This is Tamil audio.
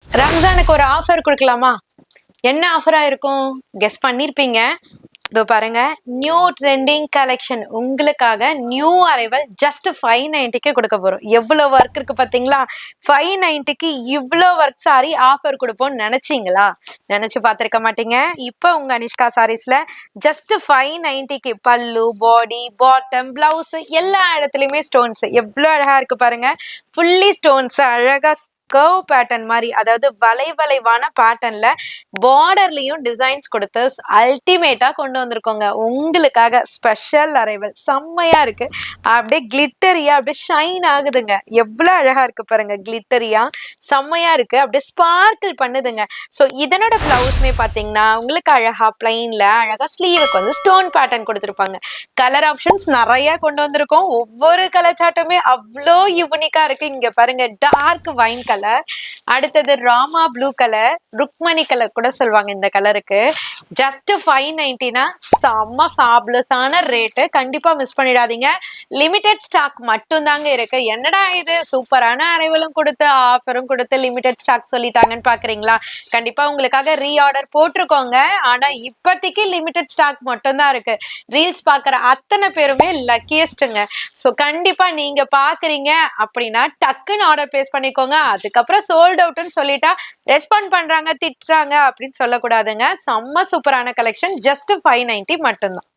ரம்ஜானுக்கு ஒரு ஆஃபர் கொடுக்கலாமா? என்ன ஆஃபரா இருக்கும்? கெஸ் பண்ணிருப்பீங்க. இதோ பாருங்க, நியூ ட்ரெண்டிங் கலெக்ஷன் உங்களுக்காக நியூ அரைவல் ஜஸ்ட் 590க்கு கொடுக்க போறோம். எவ்வளவு ஒர்க் இருக்கு பாத்தீங்களா? 590க்கு இவ்வளோ ஒர்க் சாரி ஆஃபர் கொடுப்போம்னு நினைச்சீங்களா? நினைச்சு பார்த்திருக்க மாட்டீங்க. இப்போ உங்க அனிஷ்கா சாரீஸ்ல ஜஸ்ட் 590க்கு பல்லு, பாடி, பாட்டம், பிளவுஸ் எல்லா இடத்துலயுமே ஸ்டோன்ஸ். எவ்வளவு அழகா இருக்கு பாருங்க. ஃபுல்லி ஸ்டோன்ஸ் அழகா கர்வ் பேட்டர்ன் மாதிரி, அதாவது வளைவான பேட்டர்ன்ல பார்டர்லயும் டிசைன்ஸ் கொடுத்து அல்டிமேட்டா கொண்டு வந்திருக்கோங்க. உங்களுக்காக ஸ்பெஷல் அரைவல் செம்மையா இருக்கு. அப்படியே கிளிட்டரியா அப்படியே ஷைன் ஆகுதுங்க. எவ்வளவு அழகா இருக்கு பாருங்க. கிளிட்டரியா செம்மையா இருக்கு. அப்படியே ஸ்பார்க்கிள் பண்ணுதுங்க. ஸோ இதனோட பிளவுஸ்மே பாத்தீங்கன்னா உங்களுக்கு அழகா பிளைன்ல அழகா ஸ்லீவுக்கு வந்து ஸ்டோன் பேட்டர்ன் கொடுத்துருப்பாங்க. கலர் ஆப்ஷன்ஸ் நிறைய கொண்டு வந்திருக்கோம். ஒவ்வொரு கலர் சார்ட்டுமே அவ்வளோ யூனிக்கா இருக்கு. இங்க பாருங்க, டார்க் வைன் கலர், அடுத்தது Rama blue colour, Rukmani colour கூட சொல்லுவாங்க இந்த கலருக்கு. ஜஸ்ட் 590னா செம்ம ஃபேபுலஸான ரேட்டு. கண்டிப்பா மிஸ் பண்ணிடாதீங்க. லிமிடெட் ஸ்டாக் மட்டும் தாங்க இருக்கு. என்னடா இது சூப்பரான அரைவலும் கொடுத்து ஆஃபரும் கொடுத்து லிமிடெட் ஸ்டாக் சொல்லிட்டாங்கன்னு பாக்குறீங்களா? கண்டிப்பா உங்களுக்காக ரீஆர்டர் போட்டிருக்கோங்க. ஆனா இப்போதைக்கு லிமிடெட் ஸ்டாக் மட்டும் தான் இருக்கு. ரீல்ஸ் பாக்குற அத்தனை பேருமே லக்கியஸ்ட்டுங்க. ஸோ கண்டிப்பா நீங்க பாக்குறீங்க அப்படின்னா டக்குன்னு ஆர்டர் பிளேஸ் பண்ணிக்கோங்க. அதுக்கப்புறம் சோல்ட் அவுட்னு சொல்லிட்டா ரெஸ்பாண்ட் பண்றாங்க, திட்டுறாங்க அப்படின்னு சொல்லக்கூடாதுங்க. செம்ம சூப்பரான கலெக்ஷன். ஜஸ்ட் 590 மட்டும்தான்.